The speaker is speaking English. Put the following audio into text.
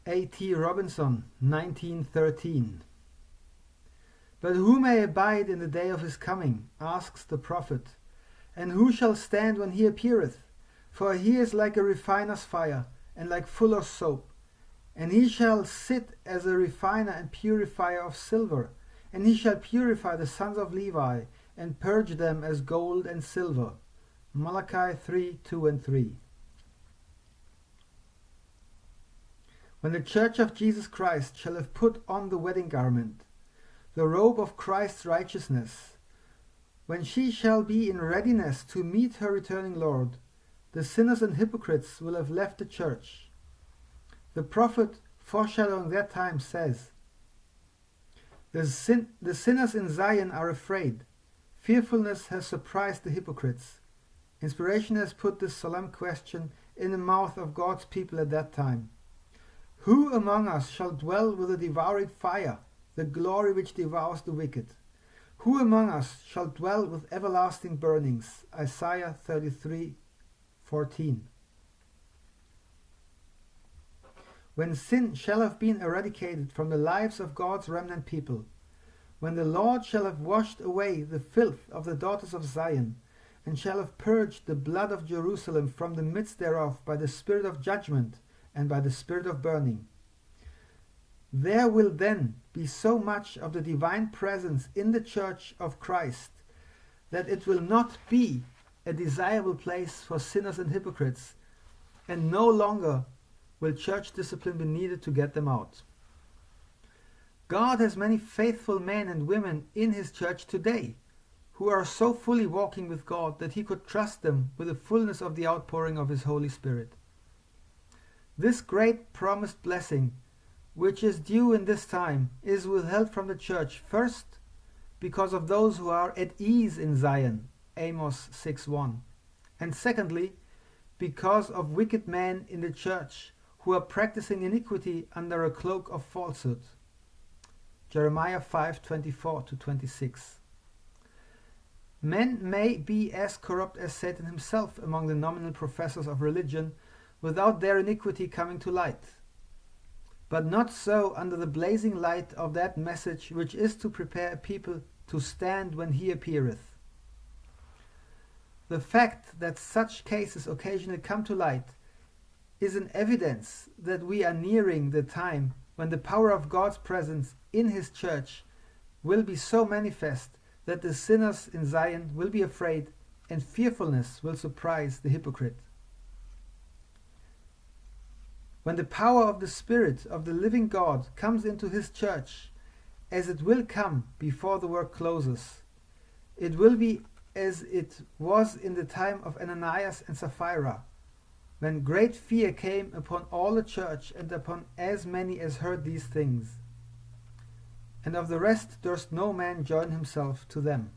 A.T.Robinson, 1913. But who may abide in the day of his coming, asks the prophet, and who shall stand when he appeareth? For he is like a refiner's fire, and like fuller's soap. And he shall sit as a refiner and purifier of silver, and he shall purify the sons of Levi, and purge them as gold and silver. Malachi 3:2-3. When the Church of Jesus Christ shall have put on the wedding garment, the robe of Christ's righteousness, when she shall be in readiness to meet her returning Lord, the sinners and hypocrites will have left the church. The prophet, foreshadowing that time, says, The sinners in Zion are afraid. Fearfulness has surprised the hypocrites. Inspiration has put this solemn question in the mouth of God's people at that time. Who among us shall dwell with the devouring fire, the glory which devours the wicked? Who among us shall dwell with everlasting burnings? Isaiah 33:14. When sin shall have been eradicated from the lives of God's remnant people, when the Lord shall have washed away the filth of the daughters of Zion, and shall have purged the blood of Jerusalem from the midst thereof by the spirit of judgment and by the spirit of burning, there will then be so much of the divine presence in the Church of Christ that it will not be a desirable place for sinners and hypocrites, and no longer will church discipline be needed to get them out. God has many faithful men and women in his church today who are so fully walking with God that he could trust them with the fullness of the outpouring of his Holy Spirit. This great promised blessing, which is due in this time, is withheld from the church, first because of those who are at ease in Zion, Amos 6:1, and secondly because of wicked men in the church who are practicing iniquity under a cloak of falsehood, Jeremiah 5:24-26. Men may be as corrupt as Satan himself among the nominal professors of religion without their iniquity coming to light, but not so under the blazing light of that message which is to prepare a people to stand when he appeareth. The fact that such cases occasionally come to light is an evidence that we are nearing the time when the power of God's presence in his church will be so manifest that the sinners in Zion will be afraid and fearfulness will surprise the hypocrite. When the power of the Spirit of the living God comes into his church, as it will come before the work closes, it will be as it was in the time of Ananias and Sapphira, when great fear came upon all the church and upon as many as heard these things. And of the rest durst no man join himself to them.